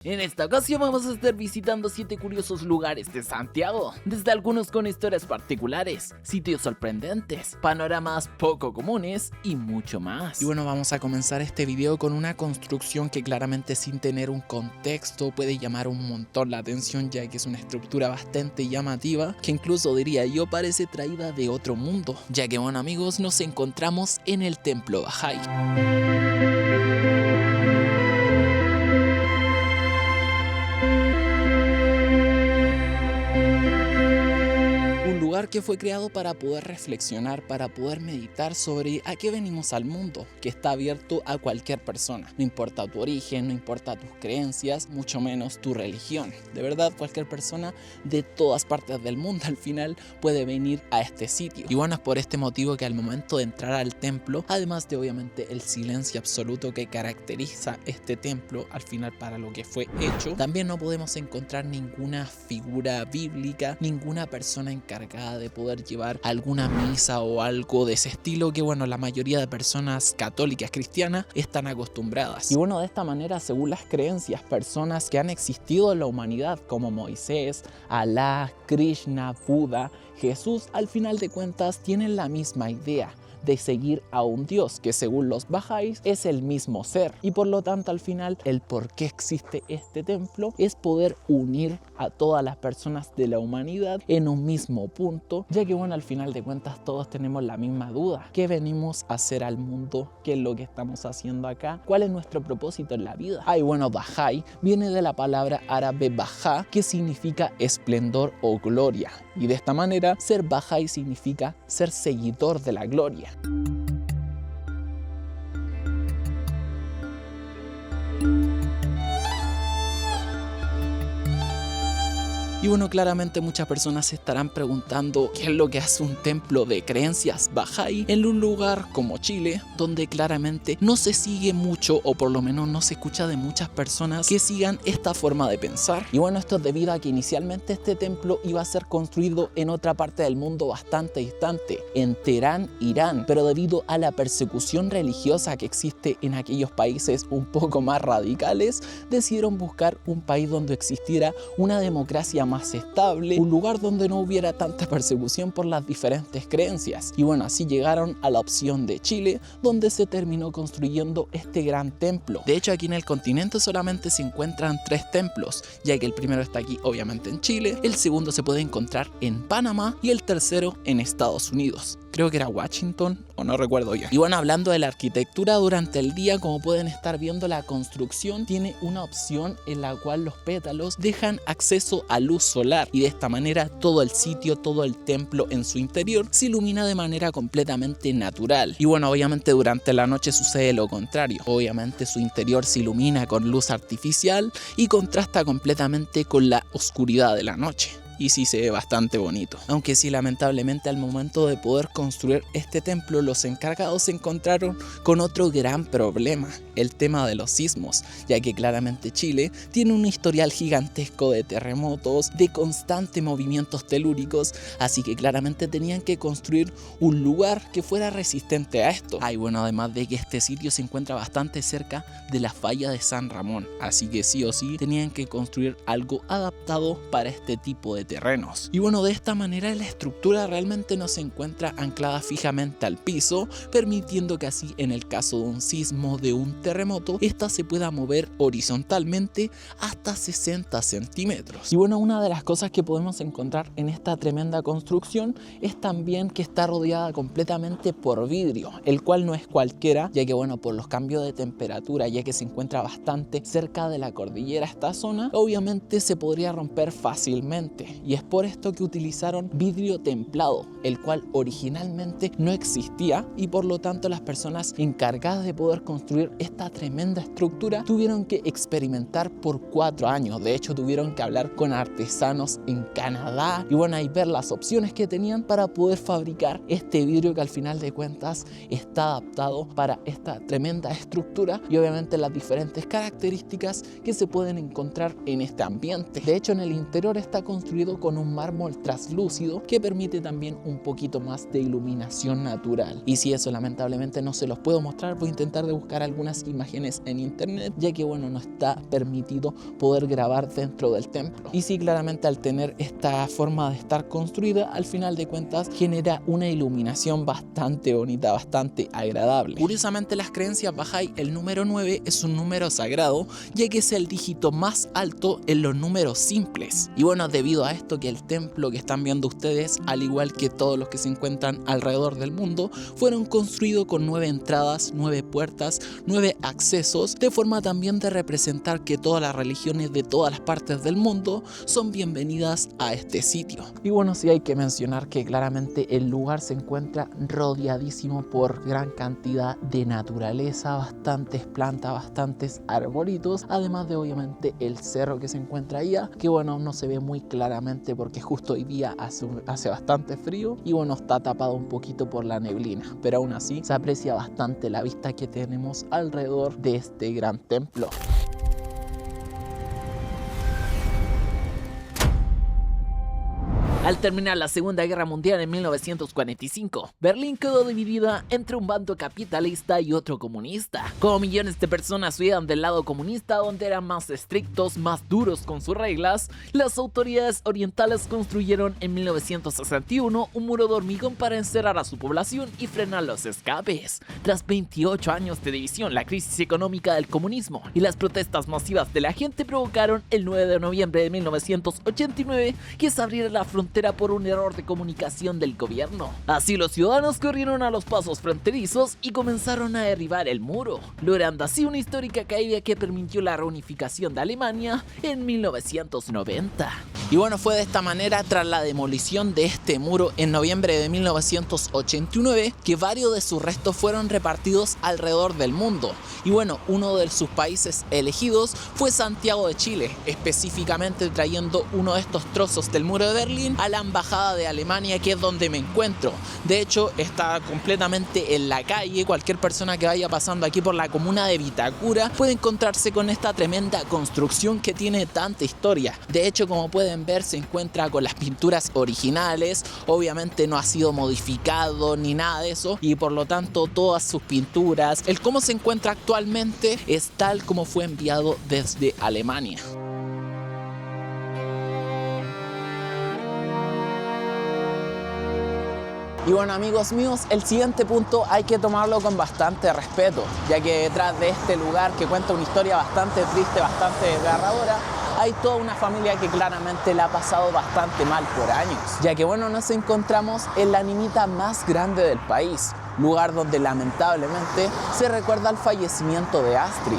En esta ocasión vamos a estar visitando 7 curiosos lugares de Santiago, desde algunos con historias particulares, sitios sorprendentes, panoramas poco comunes y mucho más. Y bueno, vamos a comenzar este video con una construcción que claramente sin tener un contexto puede llamar un montón la atención, ya que es una estructura bastante llamativa, que incluso diría yo parece traída de otro mundo, ya que bueno amigos, nos encontramos en el Templo Bahá'í. Que fue creado para poder reflexionar, para poder meditar sobre a qué venimos al mundo, que está abierto a cualquier persona. No importa tu origen, no importa tus creencias, mucho menos tu religión. De verdad, cualquier persona de todas partes del mundo al final puede venir a este sitio. Y bueno, es por este motivo que al momento de entrar al templo, además de obviamente el silencio absoluto que caracteriza este templo al final para lo que fue hecho, también no podemos encontrar ninguna figura bíblica, ninguna persona encargada de poder llevar alguna misa o algo de ese estilo que bueno, la mayoría de personas católicas cristianas están acostumbradas. Y bueno, de esta manera, según las creencias, personas que han existido en la humanidad como Moisés, Alá, Krishna, Buda, Jesús, al final de cuentas tienen la misma idea de seguir a un Dios que según los Bahá'ís es el mismo ser, y por lo tanto al final el por qué existe este templo es poder unir a todas las personas de la humanidad en un mismo punto, ya que bueno, al final de cuentas todos tenemos la misma duda: ¿qué venimos a hacer al mundo? ¿Qué es lo que estamos haciendo acá? ¿Cuál es nuestro propósito en la vida? Bueno, Bahá'í viene de la palabra árabe Bahá, que significa esplendor o gloria, y de esta manera ser Bahá'í significa ser seguidor de la gloria. Y bueno, claramente muchas personas se estarán preguntando qué es lo que hace un templo de creencias Bahá'í en un lugar como Chile, donde claramente no se sigue mucho, o por lo menos no se escucha de muchas personas que sigan esta forma de pensar. Y bueno, esto es debido a que inicialmente este templo iba a ser construido en otra parte del mundo bastante distante, en Teherán, Irán, pero debido a la persecución religiosa que existe en aquellos países un poco más radicales, decidieron buscar un país donde existiera una democracia más estable, un lugar donde no hubiera tanta persecución por las diferentes creencias. Y bueno, así llegaron a la opción de Chile, donde se terminó construyendo este gran templo. De hecho, aquí en el continente solamente se encuentran 3 templos, ya que el primero está aquí obviamente en Chile, el segundo se puede encontrar en Panamá y el tercero en Estados Unidos. Creo que era Washington, o no recuerdo ya. Y bueno, hablando de la arquitectura durante el día, como pueden estar viendo, la construcción tiene una opción en la cual los pétalos dejan acceso a luz solar, y de esta manera todo el sitio, todo el templo en su interior se ilumina de manera completamente natural. Y bueno, obviamente durante la noche sucede lo contrario. Obviamente su interior se ilumina con luz artificial y contrasta completamente con la oscuridad de la noche. Y sí se ve bastante bonito. Aunque sí, lamentablemente al momento de poder construir este templo, los encargados se encontraron con otro gran problema: el tema de los sismos, ya que claramente Chile tiene un historial gigantesco de terremotos, de constantes movimientos telúricos, así que claramente tenían que construir un lugar que fuera resistente a esto. Bueno, además de que este sitio se encuentra bastante cerca de la falla de San Ramón, así que sí o sí tenían que construir algo adaptado para este tipo de terrenos. Y bueno, de esta manera la estructura realmente no se encuentra anclada fijamente al piso, permitiendo que así en el caso de un sismo, de un terremoto, esta se pueda mover horizontalmente hasta 60 centímetros. Y bueno, una de las cosas que podemos encontrar en esta tremenda construcción es también que está rodeada completamente por vidrio, el cual no es cualquiera, ya que bueno, por los cambios de temperatura, ya que se encuentra bastante cerca de la cordillera esta zona, obviamente se podría romper fácilmente. Y es por esto que utilizaron vidrio templado, el cual originalmente no existía, y por lo tanto las personas encargadas de poder construir esta tremenda estructura tuvieron que experimentar por 4 años. De hecho, tuvieron que hablar con artesanos en Canadá y bueno, ahí ver las opciones que tenían para poder fabricar este vidrio que al final de cuentas está adaptado para esta tremenda estructura y obviamente las diferentes características que se pueden encontrar en este ambiente. De hecho, en el interior está construido con un mármol traslúcido que permite también un poquito más de iluminación natural. Y si eso lamentablemente no se los puedo mostrar, voy a intentar de buscar algunas las imágenes en internet, ya que bueno, no está permitido poder grabar dentro del templo. Y sí, claramente al tener esta forma de estar construida, al final de cuentas genera una iluminación bastante bonita, bastante agradable. Curiosamente, las creencias Bahá'í, el número 9 es un número sagrado, ya que es el dígito más alto en los números simples. Y bueno, debido a esto, que el templo que están viendo ustedes, al igual que todos los que se encuentran alrededor del mundo, fueron construidos con 9 entradas, 9 puertas, 9 accesos, de forma también de representar que todas las religiones de todas las partes del mundo son bienvenidas a este sitio. Y bueno, sí hay que mencionar que claramente el lugar se encuentra rodeadísimo por gran cantidad de naturaleza, bastantes plantas, bastantes arbolitos, además de obviamente el cerro que se encuentra ahí, que bueno, no se ve muy claramente porque justo hoy día hace bastante frío y bueno, está tapado un poquito por la neblina, pero aún así se aprecia bastante la vista que tenemos alrededor de este gran templo. Al terminar la Segunda Guerra Mundial en 1945, Berlín quedó dividida entre un bando capitalista y otro comunista. Como millones de personas huían del lado comunista, donde eran más estrictos, más duros con sus reglas, las autoridades orientales construyeron en 1961 un muro de hormigón para encerrar a su población y frenar los escapes. Tras 28 años de división, la crisis económica del comunismo y las protestas masivas de la gente provocaron el 9 de noviembre de 1989 que se abriera la frontera por un error de comunicación del gobierno. Así los ciudadanos corrieron a los pasos fronterizos y comenzaron a derribar el muro, logrando así una histórica caída que permitió la reunificación de Alemania en 1990. Y bueno, fue de esta manera, tras la demolición de este muro en noviembre de 1989, que varios de sus restos fueron repartidos alrededor del mundo. Y bueno, uno de sus países elegidos fue Santiago de Chile, específicamente trayendo uno de estos trozos del muro de Berlín a la embajada de Alemania, que es donde me encuentro. De hecho, está completamente en la calle. Cualquier persona que vaya pasando aquí por la comuna de Vitacura puede encontrarse con esta tremenda construcción que tiene tanta historia. De hecho, como pueden ver, se encuentra con las pinturas originales. Obviamente no ha sido modificado ni nada de eso, y por lo tanto todas sus pinturas, el cómo se encuentra actualmente, es tal como fue enviado desde Alemania. Y bueno, amigos míos, el siguiente punto hay que tomarlo con bastante respeto, ya que detrás de este lugar, que cuenta una historia bastante triste, bastante desgarradora, hay toda una familia que claramente la ha pasado bastante mal por años, ya que bueno, nos encontramos en la minita más grande del país, lugar donde lamentablemente se recuerda el fallecimiento de Astrid.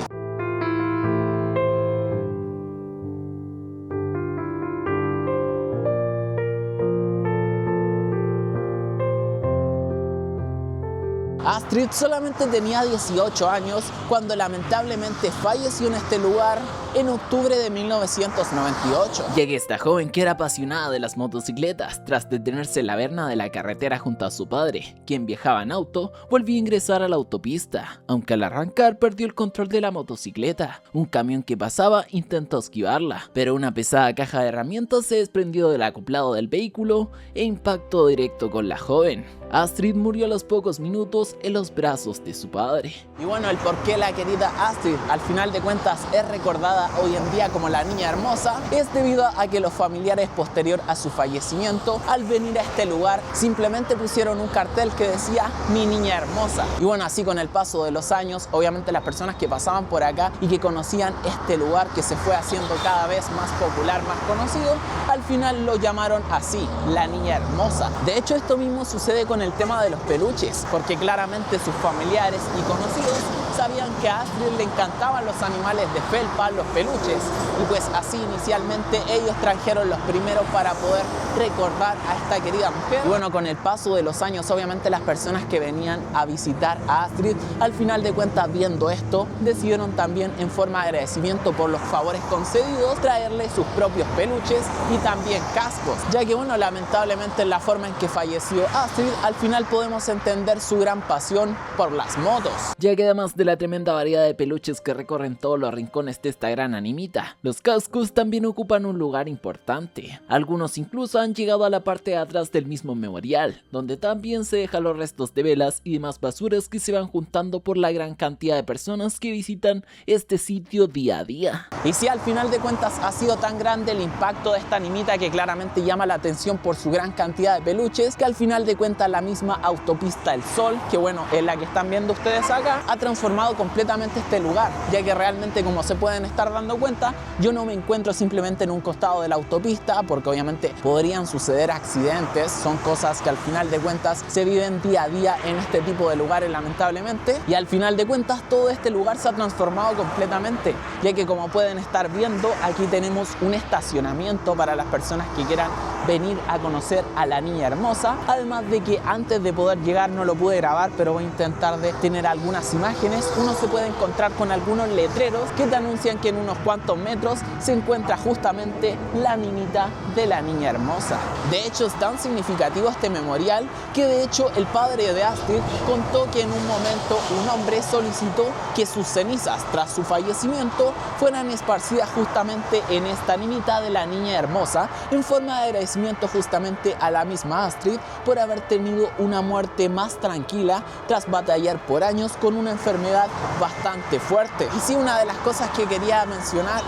Astrid solamente tenía 18 años cuando lamentablemente falleció en este lugar en octubre de 1998. Ya que esta joven, que era apasionada de las motocicletas, tras detenerse en la berma de la carretera junto a su padre, quien viajaba en auto, volvió a ingresar a la autopista, aunque al arrancar perdió el control de la motocicleta. Un camión que pasaba intentó esquivarla, pero una pesada caja de herramientas se desprendió del acoplado del vehículo e impactó directo con la joven. Astrid murió a los pocos minutos en los brazos de su padre. Y bueno, el por qué la querida Astrid al final de cuentas es recordada hoy en día como la niña hermosa es debido a que los familiares posterior a su fallecimiento, al venir a este lugar, simplemente pusieron un cartel que decía "Mi niña hermosa". Y bueno, así con el paso de los años, obviamente las personas que pasaban por acá y que conocían este lugar, que se fue haciendo cada vez más popular, más conocido, al final lo llamaron así, la niña hermosa. De hecho, esto mismo sucede con el tema de los peluches, porque claramente sus familiares y conocidos sabían que a Astrid le encantaban los animales de felpa, los peluches, y pues así inicialmente ellos trajeron los primeros para poder recordar a esta querida mujer. Y bueno, con el paso de los años, obviamente las personas que venían a visitar a Astrid, al final de cuentas, viendo esto, decidieron también, en forma de agradecimiento por los favores concedidos, traerle sus propios peluches y también cascos, ya que bueno, lamentablemente en la forma en que falleció Astrid, al final podemos entender su gran pasión por las motos, ya que además de la tremenda variedad de peluches que recorren todos los rincones de esta gran animita, los cascos también ocupan un lugar importante. Algunos incluso han llegado a la parte de atrás del mismo memorial, donde también se dejan los restos de velas y demás basuras que se van juntando por la gran cantidad de personas que visitan este sitio día a día. Y si al final de cuentas ha sido tan grande el impacto de esta animita que claramente llama la atención por su gran cantidad de peluches, que al final de cuentas la misma autopista El Sol, que bueno, es la que están viendo ustedes acá, ha transformado completamente este lugar, ya que realmente, como se pueden estar dando cuenta, yo no me encuentro simplemente en un costado de la autopista, porque obviamente podrían suceder accidentes, son cosas que al final de cuentas se viven día a día en este tipo de lugares, lamentablemente, y al final de cuentas todo este lugar se ha transformado completamente, ya que como pueden estar viendo, aquí tenemos un estacionamiento para las personas que quieran venir a conocer a la niña hermosa, además de que antes de poder llegar no lo pude grabar, pero voy a intentar de tener algunas imágenes. Uno se puede encontrar con algunos letreros que te anuncian que en unos cuantos metros se encuentra justamente la niñita de la niña hermosa. De hecho, es tan significativo este memorial que de hecho el padre de Astrid contó que en un momento un hombre solicitó que sus cenizas tras su fallecimiento fueran esparcidas justamente en esta niñita de la niña hermosa, en forma de agradecimiento justamente a la misma Astrid por haber tenido una muerte más tranquila tras batallar por años con una enfermedad bastante fuerte. Y sí, una de las cosas que quería mencionar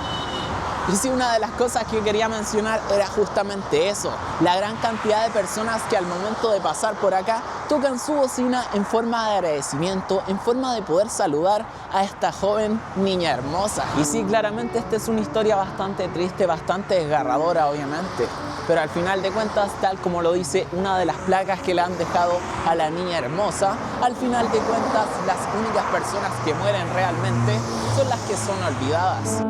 era justamente eso, la gran cantidad de personas que al momento de pasar por acá tocan su bocina en forma de agradecimiento, en forma de poder saludar a esta joven niña hermosa. Y sí, claramente esta es una historia bastante triste, bastante desgarradora obviamente, pero al final de cuentas, tal como lo dice una de las placas que le han dejado a la niña hermosa, al final de cuentas las únicas personas que mueren realmente son las que son olvidadas.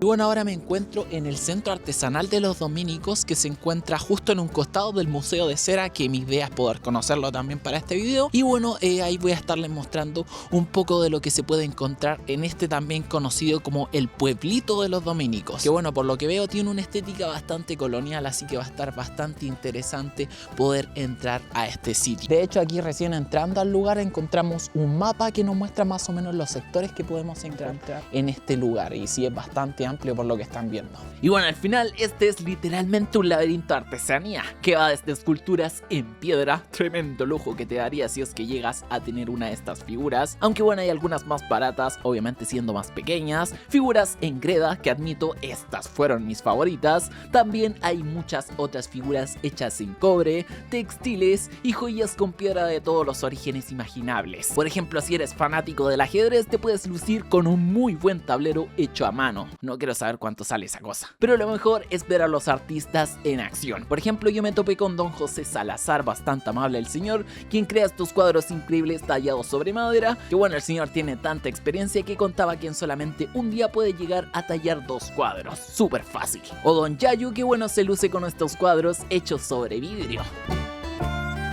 Y bueno, ahora me encuentro en el Centro Artesanal de los Dominicos, que se encuentra justo en un costado del Museo de Cera, que mi idea es poder conocerlo también para este video. Y bueno, ahí voy a estarles mostrando un poco de lo que se puede encontrar en este también conocido como el pueblito de los dominicos, que bueno, por lo que veo tiene una estética bastante colonial, así que va a estar bastante interesante poder entrar a este sitio. De hecho, aquí recién entrando al lugar encontramos un mapa que nos muestra más o menos los sectores que podemos encontrar en este lugar, y sí es bastante amplio por lo que están viendo. Y bueno, al final este es literalmente un laberinto de artesanía que va desde esculturas en piedra, tremendo lujo que te daría si es que llegas a tener una de estas figuras, aunque bueno, hay algunas más baratas, obviamente siendo más pequeñas, figuras en greda, que admito estas fueron mis favoritas. También hay muchas otras figuras hechas en cobre, textiles y joyas con piedra de todos los orígenes imaginables. Por ejemplo, si eres fanático del ajedrez, te puedes lucir con un muy buen tablero hecho a mano. No quiero saber cuánto sale esa cosa, pero lo mejor es ver a los artistas en acción. Por ejemplo, yo me topé con don José Salazar, bastante amable el señor, quien crea estos cuadros increíbles tallados sobre madera, que bueno, el señor tiene tanta experiencia que contaba que en solamente un día puede llegar a tallar 2 cuadros, súper fácil. O don Yayu, que bueno, se luce con estos cuadros hechos sobre vidrio.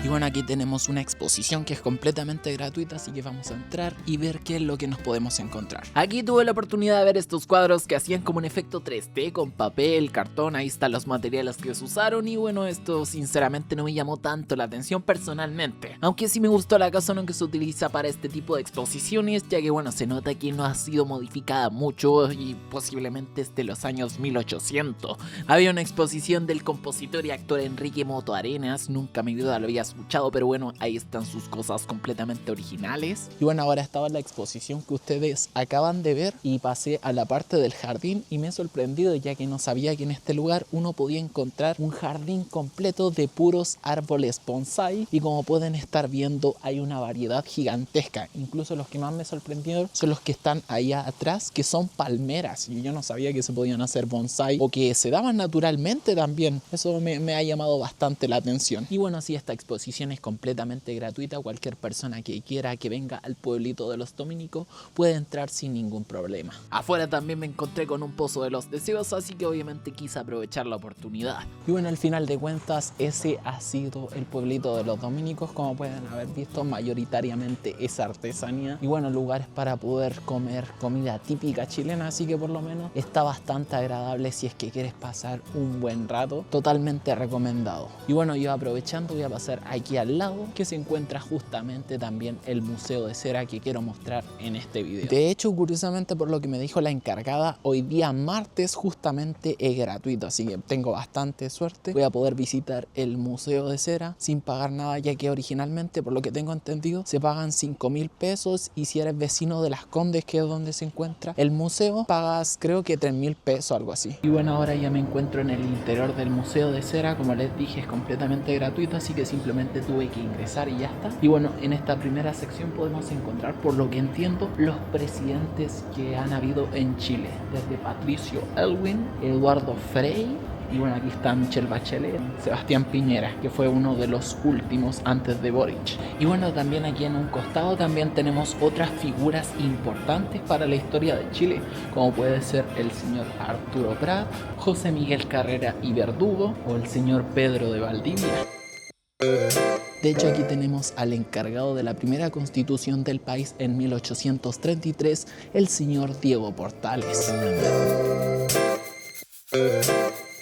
Y bueno, aquí tenemos una exposición que es completamente gratuita, así que vamos a entrar y ver qué es lo que nos podemos encontrar. Aquí tuve la oportunidad de ver estos cuadros que hacían como un efecto 3D con papel, cartón, ahí están los materiales que se usaron, y bueno, esto sinceramente no me llamó tanto la atención personalmente, aunque sí me gustó la casona que se utiliza para este tipo de exposiciones, ya que bueno, se nota que no ha sido modificada mucho y posiblemente es de los años 1800. Había una exposición del compositor y actor Enrique Moto Arenas, nunca en mi vida lo había escuchado, pero bueno, ahí están sus cosas completamente originales. Y bueno, ahora estaba en la exposición que ustedes acaban de ver y pasé a la parte del jardín y me he sorprendido, ya que no sabía que en este lugar uno podía encontrar un jardín completo de puros árboles bonsai, y como pueden estar viendo hay una variedad gigantesca. Incluso los que más me sorprendieron son los que están ahí atrás, que son palmeras, y yo no sabía que se podían hacer bonsai o que se daban naturalmente también. Eso me ha llamado bastante la atención. Y bueno, así esta exposición exposición es completamente gratuita. Cualquier persona que quiera que venga al pueblito de los dominicos puede entrar sin ningún problema. Afuera también me encontré con un pozo de los deseos, así que obviamente quise aprovechar la oportunidad. Y bueno, al final de cuentas ese ha sido el pueblito de los dominicos. Como pueden haber visto, mayoritariamente es artesanía y bueno, lugares para poder comer comida típica chilena, así que por lo menos está bastante agradable si es que quieres pasar un buen rato, totalmente recomendado. Y bueno, yo aprovechando voy a pasar aquí al lado, que se encuentra justamente también el Museo de Cera que quiero mostrar en este video. De hecho, curiosamente, por lo que me dijo la encargada, hoy día martes justamente es gratuito, así que tengo bastante suerte. Voy a poder visitar el Museo de Cera sin pagar nada, ya que originalmente, por lo que tengo entendido, se pagan 5.000 pesos y si eres vecino de Las Condes, que es donde se encuentra el museo, pagas creo que 3.000 pesos, algo así. Y bueno, ahora ya me encuentro en el interior del Museo de Cera. Como les dije, es completamente gratuito, así que simplemente tuve que ingresar y ya está. Y bueno, en esta primera sección podemos encontrar, por lo que entiendo, los presidentes que han habido en Chile, desde Patricio Aylwin, Eduardo Frei, y bueno, aquí está Michelle Bachelet, Sebastián Piñera, que fue uno de los últimos antes de Boric. Y bueno, también aquí en un costado también tenemos otras figuras importantes para la historia de Chile, como puede ser el señor Arturo Prat, José Miguel Carrera y Verdugo o el señor Pedro de Valdivia. De hecho, aquí tenemos al encargado de la primera constitución del país en 1833, el señor Diego Portales.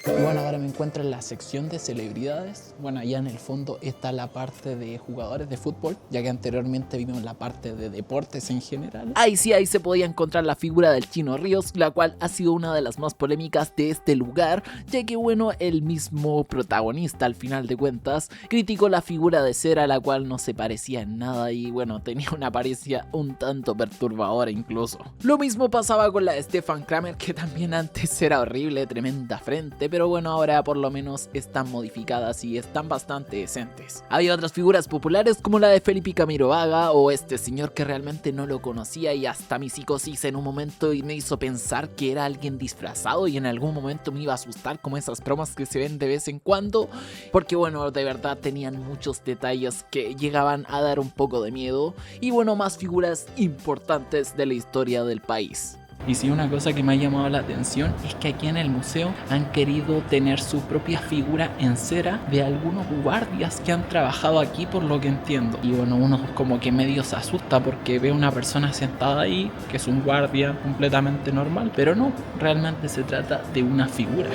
Y bueno, ahora me encuentro en la sección de celebridades. Bueno, allá en el fondo está la parte de jugadores de fútbol, ya que anteriormente vimos la parte de deportes en general. Ahí se podía encontrar la figura del Chino Ríos, la cual ha sido una de las más polémicas de este lugar, ya que bueno, el mismo protagonista al final de cuentas criticó la figura de Cera, la cual no se parecía en nada y bueno, tenía una apariencia un tanto perturbadora incluso. Lo mismo pasaba con la de Stefan Kramer, que también antes era horrible, tremenda frente, pero bueno, ahora por lo menos están modificadas y están bastante decentes. Había otras figuras populares como la de Felipe Camiroaga o este señor que realmente no lo conocía y hasta mi psicosis en un momento me hizo pensar que era alguien disfrazado y en algún momento me iba a asustar, como esas bromas que se ven de vez en cuando, porque bueno, de verdad tenían muchos detalles que llegaban a dar un poco de miedo. Y bueno, más figuras importantes de la historia del país. Y sí, una cosa que me ha llamado la atención es que aquí en el museo han querido tener su propia figura en cera de algunos guardias que han trabajado aquí, por lo que entiendo. Y bueno, uno como que medio se asusta porque ve una persona sentada ahí, que es un guardia completamente normal, pero no, realmente se trata de una figura.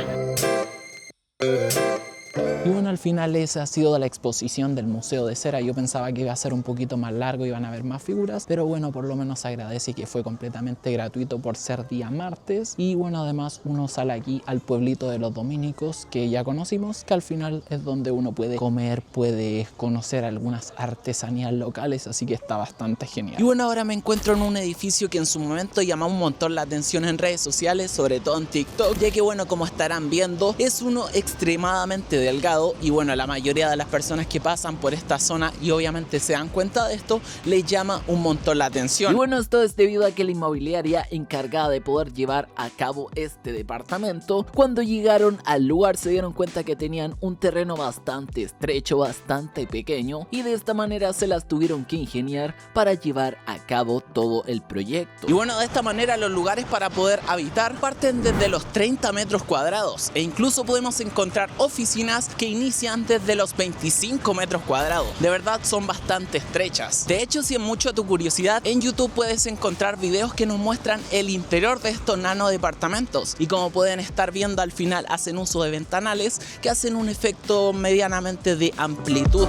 Y bueno, al final esa ha sido la exposición del Museo de Cera. Yo pensaba que iba a ser un poquito más largo, iban a haber más figuras, pero bueno, por lo menos agradece que fue completamente gratuito por ser día martes. Y bueno, además uno sale aquí al pueblito de los dominicos, que ya conocimos, que al final es donde uno puede comer, puede conocer algunas artesanías locales, así que está bastante genial. Y bueno, ahora me encuentro en un edificio que en su momento llamó un montón la atención en redes sociales, sobre todo en TikTok, ya que bueno, como estarán viendo, es uno extremadamente delgado y bueno, la mayoría de las personas que pasan por esta zona y obviamente se dan cuenta de esto, les llama un montón la atención. Y bueno, esto es debido a que la inmobiliaria encargada de poder llevar a cabo este departamento, cuando llegaron al lugar se dieron cuenta que tenían un terreno bastante estrecho, bastante pequeño, y de esta manera se las tuvieron que ingeniar para llevar a cabo todo el proyecto. Y bueno, de esta manera los lugares para poder habitar parten desde los 30 metros cuadrados e incluso podemos encontrar oficinas que inician desde los 25 metros cuadrados. De verdad son bastante estrechas. De hecho, si es mucho tu curiosidad, en YouTube puedes encontrar videos que nos muestran el interior de estos nano departamentos y como pueden estar viendo, al final hacen uso de ventanales que hacen un efecto medianamente de amplitud.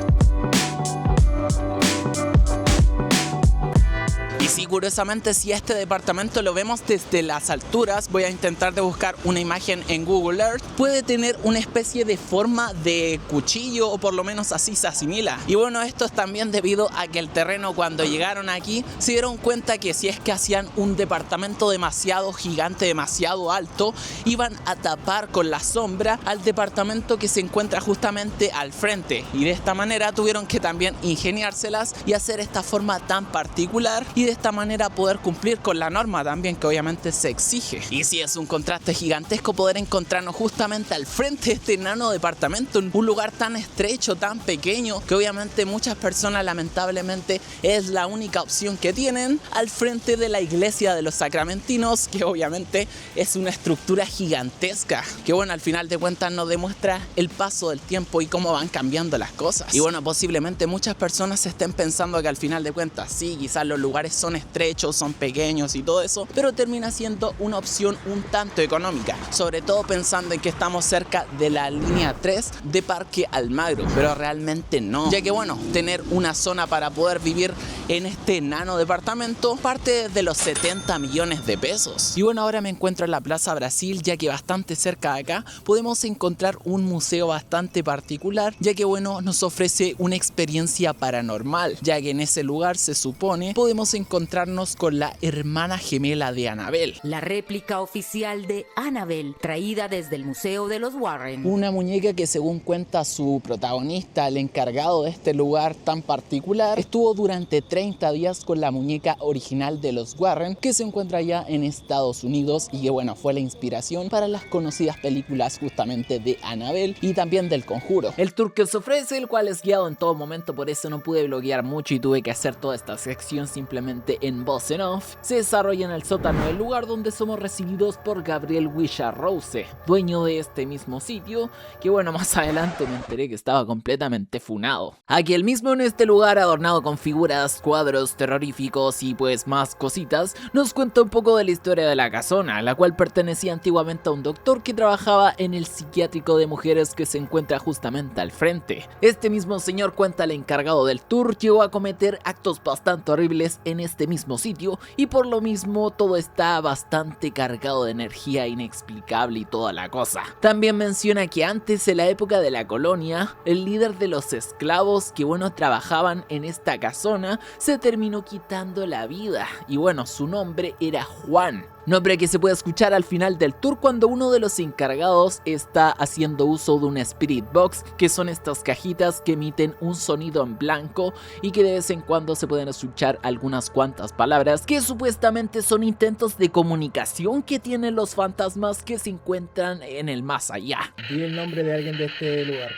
Sí, curiosamente, si este departamento lo vemos desde las alturas, voy a intentar de buscar una imagen en Google Earth, puede tener una especie de forma de cuchillo o por lo menos así se asimila. Y bueno, esto es también debido a que el terreno, cuando llegaron aquí, se dieron cuenta que si es que hacían un departamento demasiado gigante, demasiado alto, iban a tapar con la sombra al departamento que se encuentra justamente al frente. Y de esta manera tuvieron que también ingeniárselas y hacer esta forma tan particular y de de esta manera poder cumplir con la norma también que obviamente se exige. Y sí, es un contraste gigantesco poder encontrarnos justamente al frente de este enano departamento, en un lugar tan estrecho, tan pequeño, que obviamente muchas personas lamentablemente es la única opción que tienen, al frente de la iglesia de los sacramentinos, que obviamente es una estructura gigantesca, que bueno, al final de cuentas nos demuestra el paso del tiempo y cómo van cambiando las cosas. Y bueno, posiblemente muchas personas estén pensando que al final de cuentas sí, quizás los lugares son estrechos, son pequeños y todo eso, pero termina siendo una opción un tanto económica, sobre todo pensando en que estamos cerca de la línea 3 de Parque Almagro, pero realmente no, ya que bueno, tener una zona para poder vivir en este enano departamento parte de los 70 millones de pesos. Y bueno, ahora me encuentro en la Plaza Brasil, ya que bastante cerca de acá podemos encontrar un museo bastante particular, ya que bueno, nos ofrece una experiencia paranormal, ya que en ese lugar se supone podemos encontrarnos con la hermana gemela de Annabelle, la réplica oficial de Annabelle, traída desde el Museo de los Warren. Una muñeca que, según cuenta su protagonista, el encargado de este lugar tan particular, estuvo durante 30 días con la muñeca original de los Warren, que se encuentra allá en Estados Unidos y que bueno, fue la inspiración para las conocidas películas justamente de Annabelle y también del Conjuro. El tour que os ofrece, el cual es guiado en todo momento, por eso no pude bloguear mucho y tuve que hacer toda esta sección simplemente en voz en off, se desarrolla en el sótano del lugar, donde somos recibidos por Gabriel Wisha-Rose, dueño de este mismo sitio, que bueno, más adelante me enteré que estaba completamente funado. Aquí el mismo, en este lugar adornado con figuras, cuadros terroríficos y pues más cositas, nos cuenta un poco de la historia de la casona, la cual pertenecía antiguamente a un doctor que trabajaba en el psiquiátrico de mujeres que se encuentra justamente al frente. Este mismo señor, cuenta el encargado del tour, llegó a cometer actos bastante horribles en este mismo sitio y por lo mismo todo está bastante cargado de energía inexplicable y toda la cosa. También menciona que antes, en la época de la colonia, el líder de los esclavos que bueno trabajaban en esta casona se terminó quitando la vida y bueno, su nombre era Juan. Nombre que se puede escuchar al final del tour cuando uno de los encargados está haciendo uso de un Spirit Box, que son estas cajitas que emiten un sonido en blanco y que de vez en cuando se pueden escuchar algunas cuantas palabras que supuestamente son intentos de comunicación que tienen los fantasmas que se encuentran en el más allá. Di el nombre de alguien de este lugar.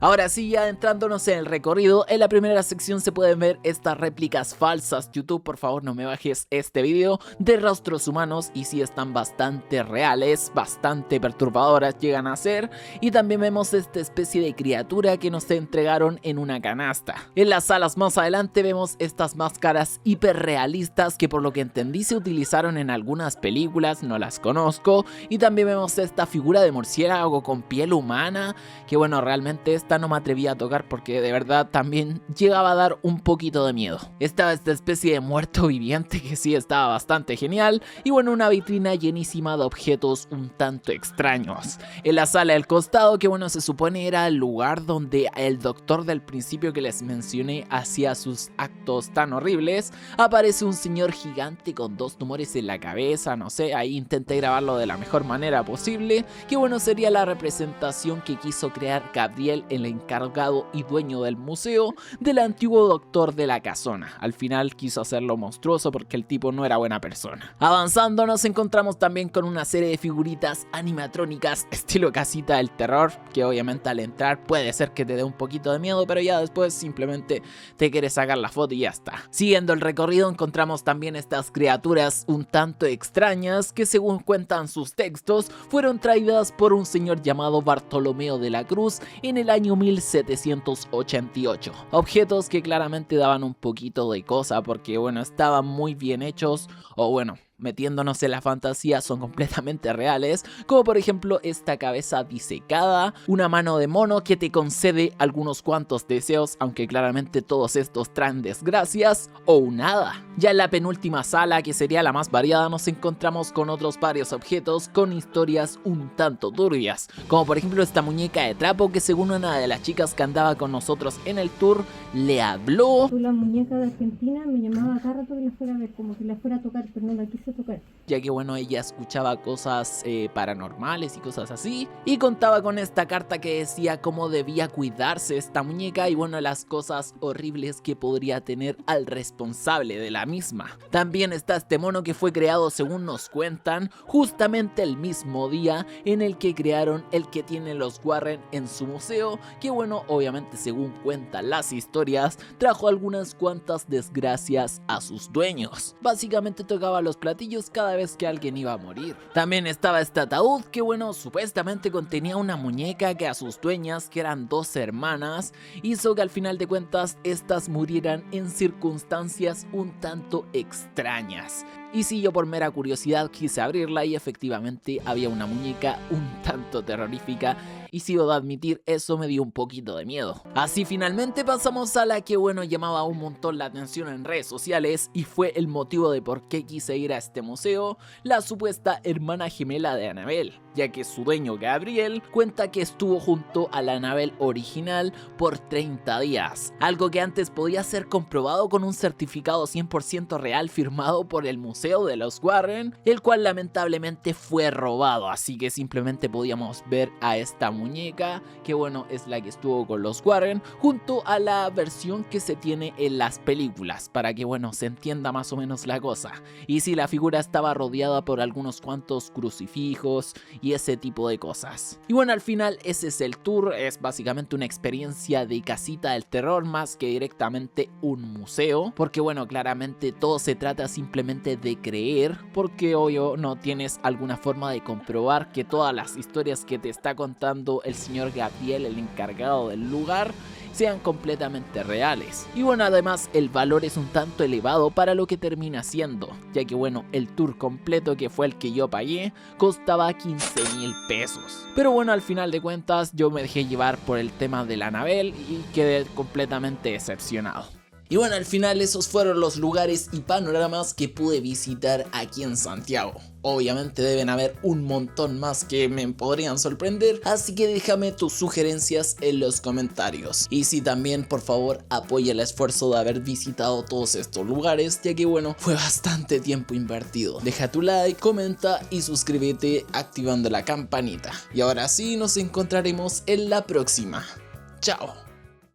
Ahora sí, ya adentrándonos en el recorrido, en la primera sección se pueden ver estas réplicas falsas. YouTube, por favor no me bajes este video, de rostros humanos, y sí están bastante reales, bastante perturbadoras llegan a ser, y también vemos esta especie de criatura que nos entregaron en una canasta. En las salas más adelante vemos estas máscaras hiperrealistas que por lo que entendí se utilizaron en algunas películas, no las conozco, y también vemos esta figura de murciélago con piel humana, que bueno, realmente esta no me atreví a tocar porque de verdad también llegaba a dar un poquito de miedo. Estaba esta especie de muerto viviente que sí estaba bastante genial, y bueno, una vitrina llenísima de objetos un tanto extraños. En la sala del costado, que bueno, se supone era el lugar donde el doctor del principio que les mencioné hacía sus actos tan horribles, aparece un señor gigante con 2 tumores en la cabeza, no sé, ahí intenté grabarlo de la mejor manera posible, que bueno, sería la representación que quiso crear Gabriel, el encargado y dueño del museo, del antiguo doctor de la casona. Al final quiso hacerlo monstruoso porque el tipo no era buena persona. Avanzando, nos encontramos también con una serie de figuritas animatrónicas estilo casita del terror, que obviamente al entrar puede ser que te dé un poquito de miedo, pero ya después simplemente te quieres sacar la foto y ya está. Siguiendo el recorrido, encontramos también estas criaturas un tanto extrañas que, según cuentan sus textos, fueron traídas por un señor llamado Bartolomeo de la Cruz en el año 1788. Objetos que claramente daban un poquito de cosa porque bueno, estaban muy bien hechos, o bueno, metiéndonos en la fantasía, son completamente reales, como por ejemplo esta cabeza disecada, una mano de mono que te concede algunos cuantos deseos, aunque claramente todos estos traen desgracias, o un hada. Ya en la penúltima sala, que sería la más variada, nos encontramos con otros varios objetos con historias un tanto turbias, como por ejemplo esta muñeca de trapo que, según una de las chicas que andaba con nosotros en el tour, le habló. La muñeca de Argentina me llamaba cada rato que la fuera a ver, como que la fuera a tocar, pero no la quise tocar. ya que bueno, ella escuchaba cosas paranormales y cosas así, y contaba con esta carta que decía cómo debía cuidarse esta muñeca y bueno, las cosas horribles que podría tener al responsable de la misma. También está este mono que fue creado, según nos cuentan, justamente el mismo día en el que crearon el que tienen los Warren en su museo, que bueno, obviamente según cuentan las historias, trajo algunas cuantas desgracias a sus dueños. Básicamente tocaba los platillos cada vez que alguien iba a morir. También estaba este ataúd que bueno, supuestamente contenía una muñeca que a sus dueñas, que eran 2 hermanas, hizo que al final de cuentas estas murieran en circunstancias un tanto extrañas. Y si yo por mera curiosidad quise abrirla y efectivamente había una muñeca un tanto terrorífica, y si debo admitir, eso me dio un poquito de miedo. Así finalmente pasamos a la que bueno, llamaba un montón la atención en redes sociales y fue el motivo de por qué quise ir a este museo, la supuesta hermana gemela de Annabelle, ya que su dueño Gabriel cuenta que estuvo junto a la Annabelle original por 30 días, algo que antes podía ser comprobado con un certificado 100% real firmado por el museo de los Warren, el cual lamentablemente fue robado, así que simplemente podíamos ver a esta muñeca, que bueno, es la que estuvo con los Warren, junto a la versión que se tiene en las películas, para que bueno, se entienda más o menos la cosa. Y si la figura estaba rodeada por algunos cuantos crucifijos y ese tipo de cosas. Y bueno, al final ese es el tour, es básicamente una experiencia de casita del terror más que directamente un museo, porque bueno, claramente todo se trata simplemente de creer, porque obvio no tienes alguna forma de comprobar que todas las historias que te está contando el señor Gabriel, el encargado del lugar, sean completamente reales. Y bueno, además el valor es un tanto elevado para lo que termina siendo, ya que bueno, el tour completo, que fue el que yo pagué, costaba 15,000 pesos. Pero bueno, al final de cuentas yo me dejé llevar por el tema de la Annabelle y quedé completamente decepcionado. Y bueno, al final esos fueron los lugares y panoramas que pude visitar aquí en Santiago. Obviamente deben haber un montón más que me podrían sorprender, así que déjame tus sugerencias en los comentarios. Y si también, por favor, apoya el esfuerzo de haber visitado todos estos lugares, ya que bueno, fue bastante tiempo invertido. Deja tu like, comenta y suscríbete activando la campanita. Y ahora sí, nos encontraremos en la próxima. Chao.